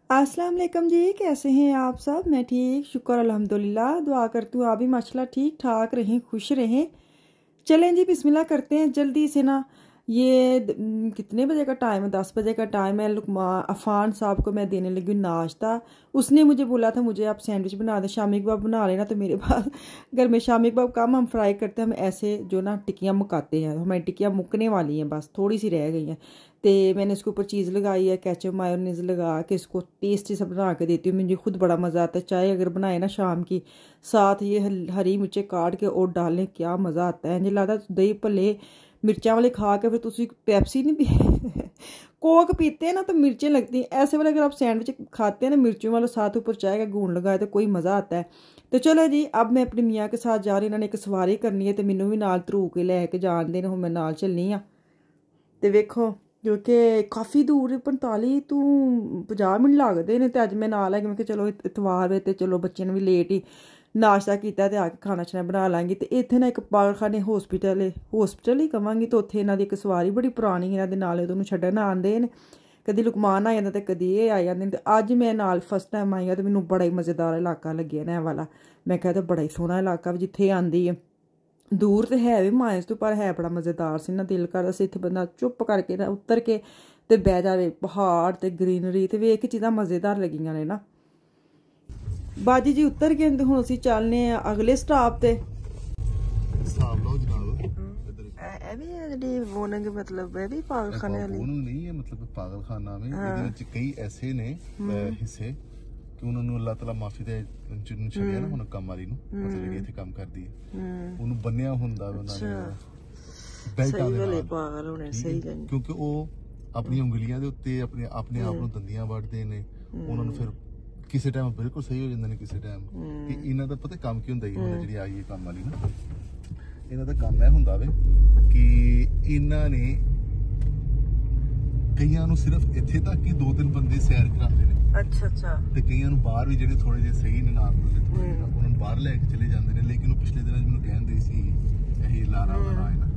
अस्सलाम वालेकुम जी, कैसे हैं आप सब। मैं ठीक, शुक्र अल्हम्दुलिल्लाह। दुआ करती हूँ आप भी माशाल्लाह ठीक ठाक रहें, खुश रहें। चलें जी, बिस्मिल्लाह करते हैं जल्दी से ना। ये कितने बजे का टाइम है? 10 बजे का टाइम है। अफान साहब को मैं देने लगी नाश्ता। उसने मुझे बोला था मुझे आप सैंडविच बना दें, शामी कबाब बना लेना। तो मेरे पास घर में शामी कबाब कम हम फ्राई करते हैं, हम ऐसे जो ना टिक्कियाँ मुकाते हैं। हमारी टिक्कियाँ मुकने वाली हैं, बस थोड़ी सी रह गई हैं। तो मैंने इसके ऊपर चीज़ लगाई है, केचप मायोनीज लगा के इसको टेस्टी सा बना के देती हूँ। मुझे खुद बड़ा मज़ा आता है। चाय अगर बनाए ना शाम की, साथ ये हरी मिर्चें काट के और डालें, क्या मज़ा आता है। मुझे लगता दही भल्ले मिर्चा वाले खा के फिर तुम पेप्सी नहीं पी कोक पीते हैं ना तो मिर्चें लगती हैं। ऐसे वाले अगर आप सैंडविच खाते हैं ना मिर्चों वाले, साथ ऊपर चाय का घून लगाए तो कोई मज़ा आता है। तो चलो जी, अब मैं अपनी मियाँ के साथ जा रही। इन्होंने एक सवारी करनी है तो मैनू भी नाल धरू के लैके जान देना। हूँ मैं नाल चलनी हाँ। तो वेखो क्योंकि काफ़ी दूर 45 तो 50 मिनट लगते हैं। तो अज मैं नाल है कि मैं चलो इतवार है तो चलो बच्चों ने भी लेट ही नाश्ता किया तो आके खाना छाना बना लाँगी। तो इत्थे ना एक पागलखाने हॉस्पिटल ही कहांगी। तो उत्थे इन्हों की एक सवारी बड़ी पुरानी इन्हों के नाल तो छड्डन आते हैं। कभी लुकमान आ जाता तो कभी ये आ जाते हैं। तो अज मैं नाल फस्ट टाइम आई हाँ। तो मैनू बड़ा ही मज़ेदार इलाका लग्या ना वाला। मैं कहा तो बड़ा ही सोहना इलाका जिथे आँदी है। दूर तो है भी माइस तो, पर है बड़ा मज़ेदार से ना। दिल करदा सी इत्थे बंदा चुप करके ना उतर के ते बह जाए। पहाड़ ते ग्रीनरी ते वेख के चीज़ां मज़ेदार लगियां ने ना। बाजी जी उतर के हुण असीं चलने अगले स्टॉप ते। मतलब है भी पागलखाने वाली नहीं है, मतलब पागलखाना में कई ऐसे ने हिस्से कि उन्होंने अल्लाह ताला माफी दे जिन्होंने छड़िया ना उन्होंने कम वाली मतलब ਜਿਹੜੀ ਇੱਥੇ ਕੰਮ ਕਰਦੀ ਹੈ ਉਹਨੂੰ ਬੰਨਿਆ ਹੁੰਦਾ ਉਹਨਾਂ ਨੇ ਬੈਲਟਾਂ ਦੇ ਨਾਲ ਪਾਗਲ ਹੋਣੇ ਸਹੀ ਗੱਲ। ਕਿਉਂਕਿ ਉਹ ਆਪਣੀਆਂ ਉਂਗਲੀਆਂ ਦੇ ਉੱਤੇ ਆਪਣੇ ਆਪ ਨੂੰ ਦੰਦੀਆਂ ਵੱਢਦੇ ਨੇ। ਉਹਨਾਂ ਨੂੰ ਫਿਰ ਕਿਸੇ ਟਾਈਮ ਬਿਲਕੁਲ ਸਹੀ ਹੋ ਜਾਂਦੇ ਨੇ, ਕਿਸੇ ਟਾਈਮ ਕਿ ਇਹਨਾਂ ਦਾ ਪਤਾ ਕੰਮ ਕੀ ਹੁੰਦਾ ਹੈ। ਹੁਣ ਜਿਹੜੀ ਆਈ ਹੈ ਕੰਮ ਵਾਲੀ ਨਾ, ਇਹਨਾਂ ਦਾ ਕੰਮ ਇਹ ਹੁੰਦਾ ਵੇ ਕਿ ਇਹਨਾਂ ਨੇ ਕਈਆਂ ਨੂੰ ਸਿਰਫ ਇੱਥੇ ਤੱਕ ਹੀ 2-3 ਬੰਦੇ ਸੈਰ ਕਰਾਉਂਦੇ ਨੇ। अच्छा अच्छा। ਤੇ ਕਈਆਂ ਨੂੰ ਬਾਹਰ ਵੀ ਜਿਹੜੇ ਥੋੜੇ ਜਿਹੇ ਸਹੀ ਨੇ ਨਾਰਮਲ ਨੇ ਥੋੜੇ ਜਿਹੇ ਉਹਨਾਂ ਨੂੰ ਬਾਹਰ ਲੈ ਕੇ ਚਲੇ ਜਾਂਦੇ ਨੇ। ਲੇਕਿਨ ਉਹ ਪਿਛਲੇ ਦਿਨਾਂ ਮੈਨੂੰ ਕਹਿੰਦੇ ਸੀ ਇਹ ਲਾਰਾ ਵਾਲਾ ਹੈ ਨਾ,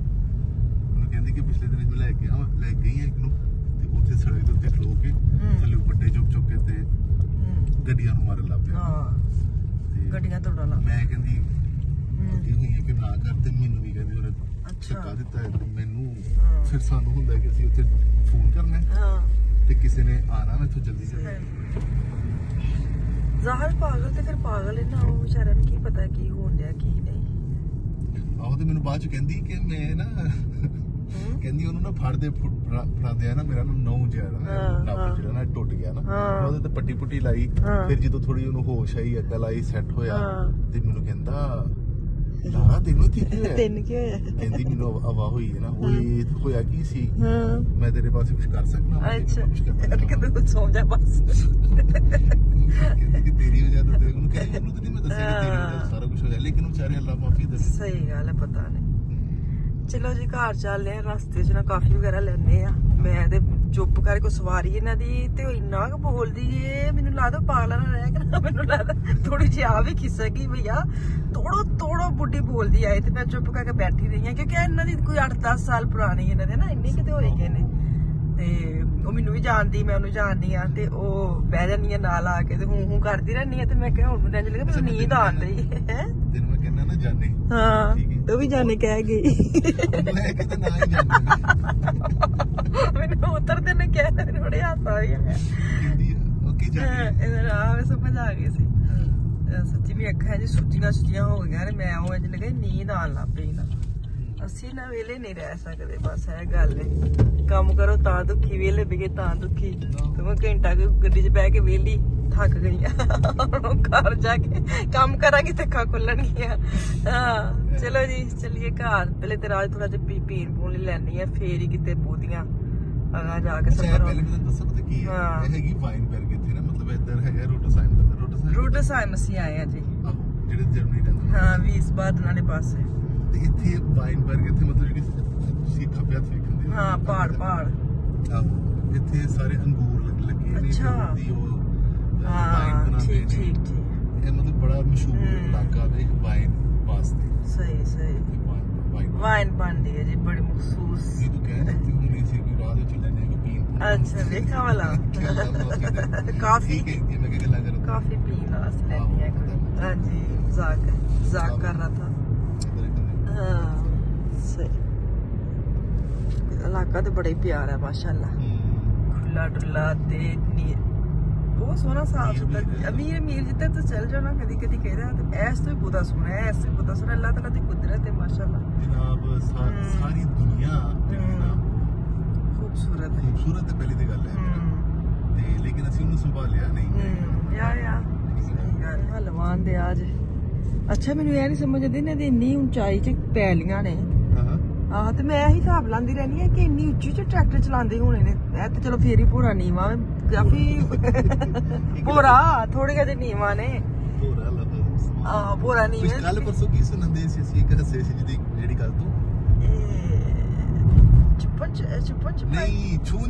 ਉਹਨੂੰ ਕਹਿੰਦੇ ਕਿ ਪਿਛਲੇ ਦਿਨਾਂ ਮੈਂ ਲੈ ਗਈ ਇੱਕ ਨੂੰ ਤੇ ਉੱਥੇ ਸੜਕ ਦੇ ਉੱਤੇ ਖਲੋ ਕੇ ਥੱਲੇ ਵੱਡੇ ਚੁੱਕ ਕੇ ਤੇ ਗੱਡੀਆਂ ਨੂੰ ਮਾਰਨ ਲੱਗ ਪਿਆ। ਤੇ ਗੱਡੀਆਂ ਤੋੜਨ ਲੱਗ ਮੈਂ ਕਹਿੰਦੀ ਇਹ ਹੋਈ ਹੈ ਕਿ ਨਾ ਕਰ। ਤੇ ਮੈਨੂੰ ਵੀ ਕਹਿੰਦੇ ਉਹਨੇ ਧੱਕਾ ਦਿੱਤਾ ਹੈ ਮੈਨੂੰ। ਫਿਰ ਸਾਨੂੰ ਹੁੰਦਾ ਕਿ ਅਸੀਂ ਉੱਥੇ ਫੋਨ ਕਰਨਾ ਤੇ ਕਿਸੇ ਨੇ ਆਣਾ ਮੈਥੋਂ ਜਲਦੀ ਜ਼ਾਹਰ ਪਾਗਲ ਤੇ ਫਿਰ ਪਾਗਲ ਇਹਨਾਂ ਉਹ ਵਿਚਾਰਿਆਂ ਨੂੰ ਕੀ ਪਤਾ ਕੀ ਹੋਣ ਡਿਆ ਕੀ ਨਹੀਂ। ਆਹੋ ਤੇ ਮੈਨੂੰ ਬਾਅਦ ਚ ਕਹਿੰਦੀ ਕਿ ਮੈਂ ਨਾ ਕਹਿੰਦੀ ਉਹਨੂੰ ਨਾ ਫੜਦੇ ਆ ਨਾ ਮੇਰਾ ਨਾ ਨੌ ਜਿਹਾ ਨਾ ਨੱਪ ਜਿਹੜਾ ਨਾ ਟੁੱਟ ਗਿਆ ਨਾ। ਉਹਦੇ ਤੇ ਪੱਟੀ ਪੁੱਟੀ ਲਾਈ। ਫਿਰ ਜਦੋਂ ਥੋੜੀ ਉਹਨੂੰ ਹੋਸ਼ ਆਈ ਅਕਲ ਆਈ ਸੈੱਟ ਹੋਇਆ ਤੇ ਮੈਨੂੰ ਕਹਿੰਦਾ ਲਾਰਾ ਤੈਨੂੰ ਕੀ ਹੋਇਆ? ਕਹਿੰਦੀ ਮੈਨੂੰ ਹਵਾ ਹੋਈ ਹੈ ਨਾ। ਹੋਈ ਹੋਇਆ ਕੀ ਸੀ? ਮੈਂ ਤੇਰੇ ਪਾਸੇ ਕੁਝ ਕਰ ਸਕਦਾ? ਅੱਛਾ ਕੁਝ ਸੌਂ ਜਾ ਬਸ। ਕਹਿੰਦੀ ਕਿ ਤੇਰੀ ਵਜ੍ਹਾ ਤੋਂ ਤੇਰੇ ਨੂੰ ਕਹਿੰਦੀ ਉਹਨੂੰ ਤਾਂ ਨਹੀਂ ਮੈਂ ਦੱਸਿਆ ਕਿ ਤੇਰੀ ਵਜ੍ਹਾ ਤੋਂ ਸਾਰਾ ਕੁਝ ਹੋਇਆ। ਲੇਕਿਨ ਵਿਚਾਰੇ ਅੱਲਾਹ ਮਾਫੀ ਦੇ। ਸਹੀ ਗੱਲ ਹੈ, ਪਤਾ ਨਹੀਂ। ਚਲੋ ਜੀ ਘਰ ਚੱਲਦੇ ਆ। ਰਸਤੇ 'ਚ ਨਾ ਕਾਫੀ ਵਗੈਰਾ ਲੈਣੇ ਆ। ਮੈਂ ਤੇ ਚੁੱਪ ਕਰਕੇ ਸਵਾਰੀ ਇਹਨਾਂ ਦੀ ਤੇ ਇੰਨਾ ਕੁ ਬੋਲਦੀ ਏ ਮੈਨੂੰ ਲੱਗਦਾ ਪਾਗਲਾਂ ਨਾਲ ਰਹਿ ਕੇ ਮੈਨੂੰ ਲੱਗਦਾ ਥੋੜੀ ਜਿਹੀ ਆ ਵੀ ਖਿਸਕ ਗਈ ਭਈਆ। ਤੋੜੋ ਬੁੱਢੀ ਬੋਲਦੀ ਆਏ ਤੇ ਮੈਂ ਚੁੱਪ ਕਰਕੇ ਬੈਠੀ ਰਹੀ ਹਾਂ ਕਿਉਂਕਿ ਇਹਨਾਂ ਦੀ ਕੋਈ 8-10 ਸਾਲ ਪੁਰਾਣੀ ਇਹਨਾਂ ਦੇ ਨਾ ਇੰਨੇ ਕਿਤੇ ਹੋਏ ਗਏ ਨੇ। ਤੇ ਉਹ ਮੈਨੂੰ ਵੀ ਜਾਣਦੀ ਮੈਂ ਉਹਨੂੰ ਜਾਣਦੀ ਆ। ਤੇ ਉਹ ਬਹਿ ਜਾਂਦੀ ਆ ਨਾਲ ਆ ਕੇ ਤੇ ਹੂੰ ਕਰਦੀ ਰਹਿੰਦੀ ਆ। ਤੇ ਮੈਂ ਕਿਹਾ ਹੁਣ ਮੈਨੂੰ ਇੰਝ ਲੱਗਾ ਮੈਨੂੰ ਨੀਂਦ ਆਉਣ ਡਈ ਹੈ। ਤੈਨੂੰ ਮੈਂ ਕਹਿੰਦਾ ਨਾ ਜਾਣੇ। ਹਾਂ ਉਹ ਵੀ ਜਾਣੇ ਕਹਿ ਗਈ ਮੈਨੂੰ ਉਤਰਦੇ ਨੇ ਕਿਹਾ ਮੈਨੂੰ ਬੜੇ ਹਾਸਾ ਆ ਗਿਆ। ਇਹਦਾ ਰਾਹ ਸਮਝ ਆ ਗਈ ਸੀ ਸੱਚੀ। ਵੀ ਅੱਖਾਂ ਜੀ ਸੁੱਜੀਆਂ ਹੋ ਗਈਆਂ ਨੇ। ਮੈਂ ਉਹ ਇੰਝ ਲੱਗਾ ਨੀਂਦ ਆਉਣ ਲੱਗ ਪਈ ਨਾ। ਅਸੀਂ ਨਾ ਵੇਲੇ ਨਹੀਂ ਰਹਿ ਸਕਦੇ, ਬਸ ਇਹ ਗੱਲ ਹੈ। ਕੰਮ ਕਰੋ ਤਾਂ ਦੁਖੀ, ਵੇਲੇ ਬਿਗੇ ਤਾਂ ਦੁਖੀ। ਤੇ ਮੈਂ ਘੰਟਾ ਗੱਡੀ 'ਚ ਬਹਿ ਕੇ ਵੇਲੀ ਥੱਕ ਗਈ ਆ। ਘਰ ਜਾ ਕੇ ਕੰਮ ਕਰਾਂਗੀ ਤੇ ਅੱਖਾਂ ਖੁੱਲਣਗੀਆਂ। ਹਾਂ ਚਲੋ ਜੀ ਚੱਲੀਏ ਘਰ। ਪਹਿਲੇ ਤੇ ਰਾਜ ਥੋੜਾ ਜਿਹਾ ਪੀਣ ਪੂਣ ਲਈ ਲੈਣੀ ਆ, ਫੇਰ ਹੀ ਕਿਤੇ ਪੂਦੀਆਂ ਅਗਾ ਜਾ ਕੇ ਸਫਰ। ਪਹਿਲੇ ਮੈਂ ਦੱਸਾਂ ਪਤਾ ਕੀ ਹੈ, ਇਹ ਹੈਗੀ ਵਾਈਨਬਰਗ ਇੱਥੇ ਨਾ, ਮਤਲਬ ਇੱਧਰ ਹੈਗਾ ਰੋਟਰਸਾਈਮ ਅਸੀਂ ਆਏ ਆ ਜੀ ਜਿਹੜੇ ਜਰਮਨੀ ਰਹਿੰਦੇ। ਹਾਂ ਵੀਸਬਾਦਨ ਵਾਲੇ ਪਾਸੇ। ਤੇ ਇੱਥੇ ਵਾਈਨਬਰਗ ਇੱਥੇ ਮਤਲਬ ਜਿਹੜੀ ਤੁਸੀਂ ਖੱਬੇ ਹੱਥ ਵੇਖਦੇ ਹਾਂ ਪਹਾੜ ਆਹੋ ਇੱਥੇ ਸਾਰੇ ਅੰਗੂਰ ਲੱਗੇ ਨੇ। ਅੱਛਾ ਹਾਂ ਠੀਕ ਇਹ ਮਤਲਬ ਬੜਾ ਮਸ਼ਹੂਰ ਇਲਾਕਾ ਵੇ ਵਾਈਨ ਵਾਸਤੇ। ਸਹੀ ਵਾਈਨ ਬਣਦੀ ਹੈ ਜੀ ਬੜੀ ਮਖਸੂਸ। ਇਹ ਤੂੰ ਕਹਿ ਦਿੱਤੀ ਹੁਣੀ ਸੀ ਵੀ ਰਾਤ ਵਿੱਚ ਲੈਣੇ ਕਿ ਪੀਣ। ਅੱਛਾ ਵੇਖਾ ਵਾਲਾ ਕਾਫੀ ਮੈਂ ਕੀ ਗੱਲਾਂ ਕਰਾਂ ਕਾਫੀ ਪੀਣ ਵਾਸਤੇ ਲੈਣੀ ਹੈ ਕੋਈ। ਹਾਂਜੀ ਜ਼ਾਕ ਕਰ ਰਹਾ ਥਾ। हाँ सही इलाका तो बड़ा ही प्यारा है माशाल्लाह, खुला डुला ते बहुत सोहना साफ सुथरा। अमीर जितना तो चल जाओ ना कदी कदी कह रहा तो ऐस तो भी बहुत सोहना है, ऐसे बहुत सोहना अल्लाह ताला दी कुदरत है माशाल्लाह। जनाब सारी दुनिया खूबसूरत है पहली तो गल है लेकिन असि उन्हें संभालिया नहीं यार हलवान दे आज। अच्छा मैनू यह नहीं समझ आती इन्हां दी इन्नी ऊंचाई च पैलियां ने। आह ते मैं यही हिसाब लांदी रहनी है कि इन्नी उच्ची च ट्रैक्टर चलांदे होने ने। ऐ ते चलो फिर ही पूरा नीवा काफी पूरा थोड़े जे नीवा ने पूरा नीवा। कल परसों की सुनंदे सी असि एक हसे सी जेडी गल तू छूं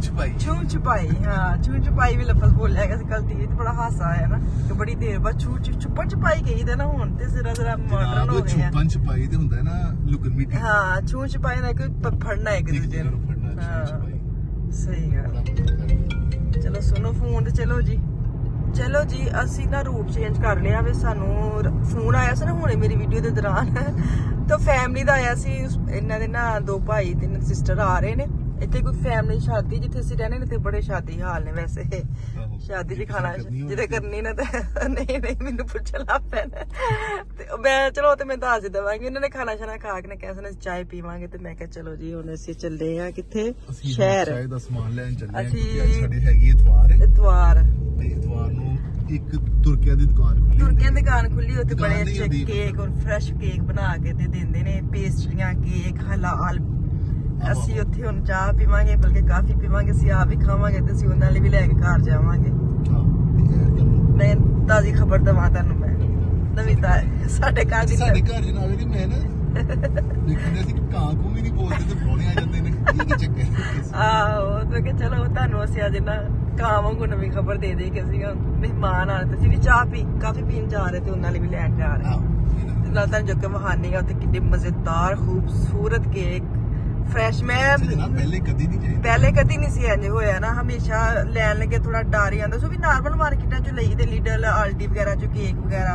छुपाई हाँ छूं छुपाई भी लफज बोलिया गलती तो बड़ा हासा आया ना कि बड़ी देर बाद छुपन छुपाई गई थे ना हुन ते जरा जरा मॉडर्न हो गए। छुपन छुपाई ते हुंदा है ना लुकन मिटी। हाँ छूं छुपाई ना कोई फड़ना एक दूजे नु फड़ना सही गल। चलो सुनो फोन ते चलो जी असी ना रूट चेंज कर लिया वे सानू फोन आया सी ना हुणे मेरी वीडियो दे दौरान तो फैमिली दा आया सी इन्हां दे ना 2 भाई 3 सिस्टर आ रहे ने इत्थे कोई फैमिली शादी जिथे असीं रहने ने ते बड़े शादी हाल ने वैसे शादी च खाना जिथे करनी ना ते नहीं मैनू पुछन लग पैना ते मैं चलो ते मैं दस देवांगी। इन्होंने खाना शाना खा के कैसे चाय पीवांगे ते मैं कहा चलो जी हुण असीं चले आ किथे शहर चाय दा समान लैन चले आ। साडी हैगी इतवार ਨੂੰ ਇੱਕ ਤੁਰਕਿਆਂ ਦੀ ਦੁਕਾਨ ਖੁੱਲੀ ਉੱਥੇ ਬੜੇ ਅੱਛੇ ਕੇਕ ਔਰ ਫਰੈਸ਼ ਕੇਕ ਬਣਾ ਕੇ ਤੇ ਦਿੰਦੇ ਨੇ ਪੇਸਟਰੀਆਂ ਕੇਕ ਹਲਾਲ। ਅਸੀਂ ਉੱਥੇ ਹੁਣ ਚਾਹ ਪੀਵਾਂਗੇ ਬਲਕਿ ਕਾਫੀ ਪੀਵਾਂਗੇ ਅਸੀਂ ਆਪ ਵੀ ਖਾਵਾਂਗੇ ਤੇ ਅਸੀਂ ਉਹਨਾਂ ਲਈ ਵੀ ਲੈ ਕੇ ਘਰ ਜਾਵਾਂਗੇ। ਮੈਂ ਤਾਜ਼ੀ ਖਬਰ ਦਵਾਂ ਤੁਹਾਨੂੰ ਮੈਂ ਨਵੀਂ ਸਾਡੇ ਘਰ ਜਨਾਵੇ ਦੀ ਮੈਂ ਨਾ ਦੇਖਦੇ ਸੀ ਕਾਂ ਕੋ ਵੀ ਨਹੀਂ ਬੋਲਦੇ ਤੇ ਫੋਨੇ ਆ ਜਾਂਦੇ ਨੇ ਕੀ ਚੱਕਰ। ਆਹੋ ਤੇ ਕਿ ਚਲੋ ਤੁਹਾਨੂੰ ਅਸੀਂ ਅੱਜ ਨਾ ਕਾਂ ਵਾਂਗੂ ਨਵੀਂ ਖਬਰ ਦੇ ਦੇ ਕਿ ਅਸੀਂ ਮਹਿਮਾਨ ਆ ਰਹੇ ਸੀ ਚਾਹ ਕਾਫੀ ਪੀਣ ਜਾ ਰਹੇ ਤੇ ਉਹਨਾਂ ਲਈ ਵੀ ਲੈਣ ਜਾ ਰਹੇ ਨਾਲ ਤੁਹਾਨੂੰ ਜੋ ਕਿ ਵਹਾਨੀ ਆ ਉੱਥੇ ਕਿੰਨੇ ਮਜ਼ੇਦਾਰ ਖੂਬਸੂਰਤ ਕੇਕ ਫਰੈਸ਼। ਮੈਂ ਪਹਿਲੇ ਕਦੀ ਨਹੀਂ ਸੀ ਇੰਜ ਹੋਇਆ ਨਾ ਹਮੇਸ਼ਾ ਲੈਣ ਲੱਗੇ ਥੋੜਾ ਡਰ ਹੀ ਆਉਂਦਾ ਸੋ ਵੀ ਨਾਰਮਲ ਮਾਰਕੀਟਾਂ ਚੋਂ ਲਈ ਤੇ ਲੀਡਲ ਆਲਡੀ ਵਗੈਰਾ ਚੋਂ ਕੇਕ ਵਗੈਰਾ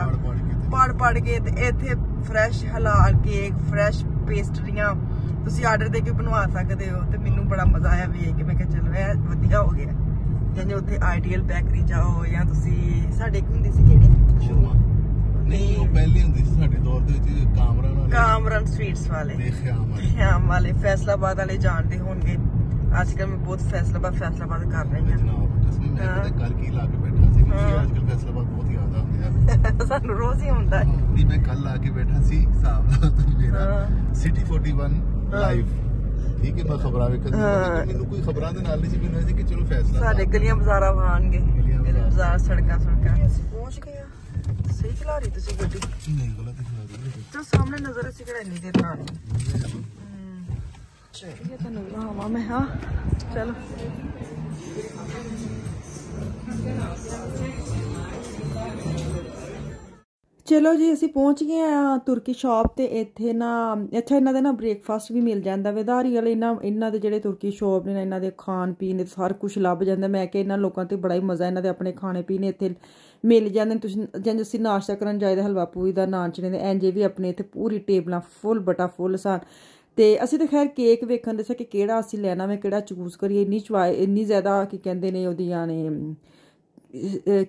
ਪੜ ਕੇ ਤੇ ਇੱਥੇ ਫਰੈਸ਼ ਹਲਾਲ ਕੇਕ ਫਰੈਸ਼ ਪੇਸਟਰੀਆਂ ਤੁਸੀਂ ਆਰਡਰ ਦੇ ਕੇ ਬਣਵਾ ਸਕਦੇ ਹੋ ਤੇ ਮੈਨੂੰ ਬੜਾ ਮਜ਼ਾ ਆਇਆ ਵੇਖ ਕੇ। ਮੈਂ ਕਿਹਾ ਚਲੋ ਇਹ ਵਧੀਆ ਹੋ ਗਿਆ ਜਿਵੇਂ ਉੱਥੇ ਆਈਡੀਅਲ ਬੇਕਰੀ ਜਾਓ ਜਾਂ ਤੁਸੀਂ ਸਾਡੇ ਇੱਕ ਹੁੰਦੀ ਸੀ ਕਿਹੜੀ ਨਹੀਂ ਉਹ ਪਹਿਲੇ ਹੁੰਦੀ ਸੀ ਸਾਡੇ ਦੌਰ ਦੇ ਵਿੱਚ ਕਾਮਰਨ ਸਵੀਟਸ ਵਾਲੇ ਖਿਆਮ ਵਾਲੇ ਫੈਸਲਾਬਾਦ ਵਾਲੇ ਜਾਣਦੇ ਹੋਣਗੇ। ਅੱਜ ਕੱਲ ਮੈਂ ਬਹੁਤ ਫੈਸਲਾਬਾਦ ਕਰ ਰਹੀ ਹਾਂ। ਕੱਲ ਕੀ ਲਾ ਕੇ ਬੈਠਾ ਸੀ ਅੱਜ ਕੱਲ ਫੈਸਲਾਬਾਦ ਬਹੁਤ ਯਾਦ ਆਉਂਦਾ ਸਾਨੂੰ ਰੋਜ਼ ਹੀ ਹੁੰਦਾ ਹੈ। ਮੈਂ ਕੱਲ ਲਾ ਕੇ ਬੈਠਾ ਸੀ ਹਿਸਾਬ ਮੇਰਾ ਸਿਟੀ 41 ਲਾਈਵ ਠੀਕ ਹੈ ਮੈਂ ਖਬਰਾਂ ਵੇਖਣ ਮੈਨੂੰ ਕੋਈ ਖਬਰਾਂ ਦੇ ਨਾਲ ਨਹੀਂ ਸੀ ਮੈਨੂੰ ਸੀ ਕਿ ਚਲੋ ਫੈਸਲਾ ਸਾਡੇ ਗਲੀਆਂ ਬਾਜ਼ਾਰਾਂ ਵਾਣਗੇ ਬਾਜ਼ਾਰ ਸੜਕਾਂ ਅਸੀਂ ਪਹੁੰਚ ਗਏ ਆ। ਸਹੀ ਚਲਾ ਰਹੀ ਤੁਸੀਂ ਗੱਡੀ ਨਹੀਂ ਗਲਤ ਚਲਾ ਰਹੀ ਤੇ ਸਾਹਮਣੇ ਨਜ਼ਰ ਅਸੀਂ ਕਿਹੜਾ ਨਹੀਂ ਦੇਖ ਰਹਾ ਚਲਿਏ ਤੁਹਾਨੂੰ ਲਾਵਾਂ ਮੈਂ ਹਾਂ ਚਲੋ ਚਲੋ ਜੀ ਅਸੀਂ ਪਹੁੰਚ ਗਏ ਆ ਤੁਰਕੀ ਸ਼ਾਪ ਤੇ ਇੱਥੇ ਇਹਨਾਂ ਦੇ ਨਾ ਬ੍ਰੇਕਫਾਸਟ ਵੀ ਮਿਲ ਜਾਂਦਾ ਵਿਧਾਰੀ ਵਾਲੇ ਇਹਨਾਂ ਦੇ ਜਿਹੜੇ ਤੁਰਕੀ ਸ਼ਾਪ ਨੇ ਇਹਨਾਂ ਦੇ ਖਾਣ ਪੀਣ ਦੇ ਸਾਰ ਕੁਝ ਲੱਭ ਜਾਂਦਾ। ਮੈਂ ਕਿ ਇਹਨਾਂ ਲੋਕਾਂ ਤੇ ਬੜਾ ਹੀ ਮਜ਼ਾ ਇਹਨਾਂ ਦੇ ਆਪਣੇ ਖਾਣੇ ਪੀਣੇ ਇੱਥੇ ਮਿਲ ਜਾਂਦੇ ਨੇ। ਤੁਸੀਂ ਜਿੰਜ ਅਸੀਂ ਨਾਸ਼ਤਾ ਕਰਨ ਜਾਈਦਾ ਹਲਵਾ ਪੂਰੀ ਦਾ ਨਾਨ ਚਨੇ ਦੇ ਇੰਜੇ ਵੀ ਆਪਣੇ ਇੱਥੇ ਪੂਰੀ ਟੇਬਲਾਂ ਫੁੱਲ ਬਟਾ ਫੁੱਲ ਸਨ ਤੇ ਅਸੀਂ ਤਾਂ ਖੈਰ ਕੇਕ ਵੇਖਣ ਦੇ ਸੀ ਕਿ ਕਿਹੜਾ ਅਸੀਂ ਲੈਣਾ ਵੇ ਕਿਹੜਾ ਚੂਜ਼ ਕਰੀਏ। ਇੰਨੀ ਜ਼ਿਆਦਾ ਕੀ ਕਹਿੰਦੇ ਨੇ ਉਹਦੀਆਂ ਨੇ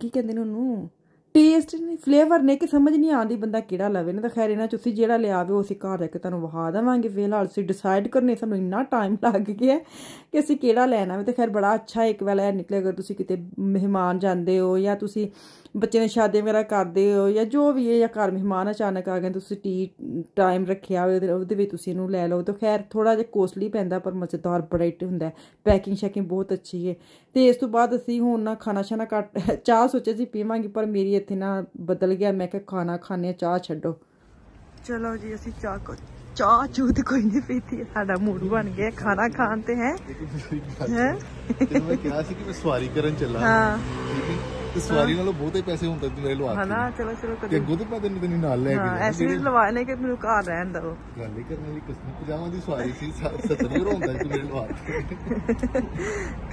ਕੀ ਕਹਿੰਦੇ ਨੇ ਉਹਨੂੰ ਟੇਸਟ ਨੇ ਫਲੇਵਰ ਨੇ ਕਿ ਸਮਝ ਨਹੀਂ ਆਉਂਦੀ ਬੰਦਾ ਕਿਹੜਾ ਲਵੇ ਨਾ। ਤਾਂ ਖੈਰ ਇਹਨਾਂ ਤੁਸੀਂ ਜਿਹੜਾ ਲਿਆਵੇ ਉਹ ਅਸੀਂ ਘਰ ਜਾ ਕੇ ਤੁਹਾਨੂੰ ਵਿਖਾ ਦੇਵਾਂਗੇ। ਫਿਲਹਾਲ ਅਸੀਂ ਡਿਸਾਈਡ ਕਰਨੇ ਸਾਨੂੰ ਇੰਨਾ ਟਾਈਮ ਲੱਗ ਗਿਆ ਕਿ ਅਸੀਂ ਕਿਹੜਾ ਲੈਣਾ ਵੇ। ਤਾਂ ਖੈਰ ਬੜਾ ਅੱਛਾ ਇੱਕ ਵਾਲਾ ਨਿਕਲੇ ਅਗਰ ਤੁਸੀਂ ਕਿਤੇ ਮਹਿਮਾਨ ਜਾਂਦੇ ਹੋ ਜਾਂ ਤੁਸੀਂ ਬੱਚੇ ਨੇ ਸ਼ਾਦੀ ਵਗੈਰਾ ਕਰਦੇ ਹੋ ਜਾਂ ਜੋ ਵੀ ਹੈ ਜਾਂ ਘਰ ਮਹਿਮਾਨ ਅਚਾਨਕ ਆ ਗਏ ਤੁਸੀਂ ਟਾਈਮ ਰੱਖਿਆ ਹੋਵੇ ਉਹਦੇ ਵਿੱਚ ਤੁਸੀਂ ਇਹਨੂੰ ਲੈ ਲਓ। ਤਾਂ ਖੈਰ ਥੋੜ੍ਹਾ ਜਿਹਾ ਕੋਸਟਲੀ ਪੈਂਦਾ ਪਰ ਮਜ਼ੇਦਾਰ ਬੜਾ ਹੁੰਦਾ। ਪੈਕਿੰਗ ਸ਼ੈਕਿੰਗ ਬਹੁਤ ਅੱਛੀ ਹੈ। ਅਤੇ ਇਸ ਤੋਂ ਬਾਅਦ ਅਸੀਂ ਹੁਣ ਨਾ ਖਾਣਾ ਸ਼ਾਨਾ ਘੱਟ ਚਾਹ ਸੋਚਿਆ ਸੀ ਪੀਵਾਂਗੇ ਪਰ ਮੇਰੀ ਇੱਥੇ ਨਾ ਬਦਲ ਗਿਆ। ਮੈਂ ਕਿਹਾ ਖਾਣਾ ਖਾਣੇ ਚਾਹ ਛੱਡੋ। ਚਲੋ ਜੀ ਅਸੀਂ ਚਾਹ ਚੂਹ ਤੇ ਕੋਈ ਨਹੀਂ ਪੀਤੀ ਸਾਡਾ ਮੂਡ ਬਣ ਗਿਆ ਖਾਣਾ ਖਾਣ ਤੇ ਹੈ। ਮੈਂ ਕਿਹਾ ਸੀ ਕਿ ਮੈਂ ਸਵਾਰੀ ਕਰਨ ਚੱਲਾਂ ਤੇ ਸਵਾਰੀ ਨਾਲੋਂ ਬਹੁਤੇ ਪੈਸੇ ਹੁਣ ਤੱਕ ਮੇਰੇ ਲਵਾ ਹਨਾ। ਚਲੋ ਚਲੋ ਕਿ ਅੱਗੋਂ ਤੇ ਪਤਾ ਨਹੀਂ ਨਾਲ ਲੈ ਕੇ ਐਸੇ ਵੀ ਲਵਾਣੇ ਕਿ ਮੈਨੂੰ ਘਰ ਰਹਿਣ ਦਿਓ। ਗੱਲ ਹੀ ਕਰਨ ਵਾਲੀ ਕਿਸਮ ਪਜਾਮਾ ਦੀ ਸਵਾਰੀ ਸੀ 70 ਯੂਰੋ ਹੁੰਦਾ ਸੀ ਮੇਰੇ ਲਵਾ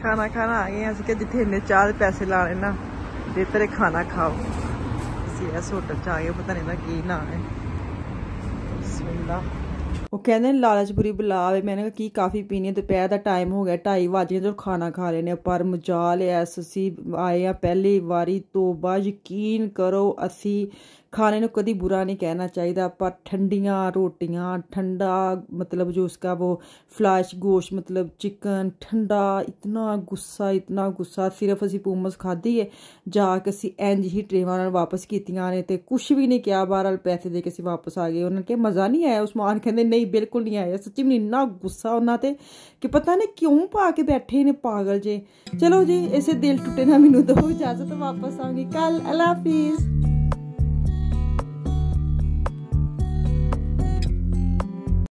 ਖਾਣਾ ਖਾਣਾ ਆ ਗਏ ਅਸੀਂ ਕਿ ਜਿੱਥੇ ਇੰਨੇ ਚਾਹ ਦੇ ਪੈਸੇ ਲਾਣੇ ਨਾ ਬਿਹਤਰ ਖਾਣਾ ਖਾਓ। ਅਸੀਂ ਇਸ ਹੋਟਲ 'ਚ ਆ ਗਏ, ਪਤਾ ਨਹੀਂ ਨਾ ਕੀ ਨਾਮ ਹੈ। ਉਹ ਕਹਿੰਦੇ ਲਾਲਚਪੁਰੀ ਬੁਲਾਵੇ। मैंने कहा की काफ़ी पीनी है, दोपहर का टाइम हो गया, 2:30 बज गए, तो खाना खा लेने। पर मजाल है ਅਸੀਂ ਆਏ ਆ ਪਹਿਲੀ ਵਾਰੀ, ਤੋਬਾ ਯਕੀਨ ਕਰੋ ਅਸੀਂ खाने को कभी बुरा नहीं कहना चाहिए, पर ठंडियाँ रोटियाँ, ठंडा मतलब जो उसका वो फ्लैश गोश्त मतलब चिकन ठंडा, इतना गुस्सा। सिर्फ असी पूमस खाधी है जाके असी इंज ही ट्रेवां नाल वापस कीतियां ने ते कुछ भी नहीं किया। बहरहाल पैसे दे के असी वापस आ गए। उन्होंने कहा मज़ा नहीं आया। उस्मान कहते नहीं बिल्कुल नहीं आया। सच्ची में इन्ना गुस्सा उन्होंने ते कि पता नहीं क्यों पा के बैठे ने पागल जे। चलो जी इसे दिल टुटे ना मैनू दो इजाजत, वापस आऊँगी कल। अल्लाह हाफिज़।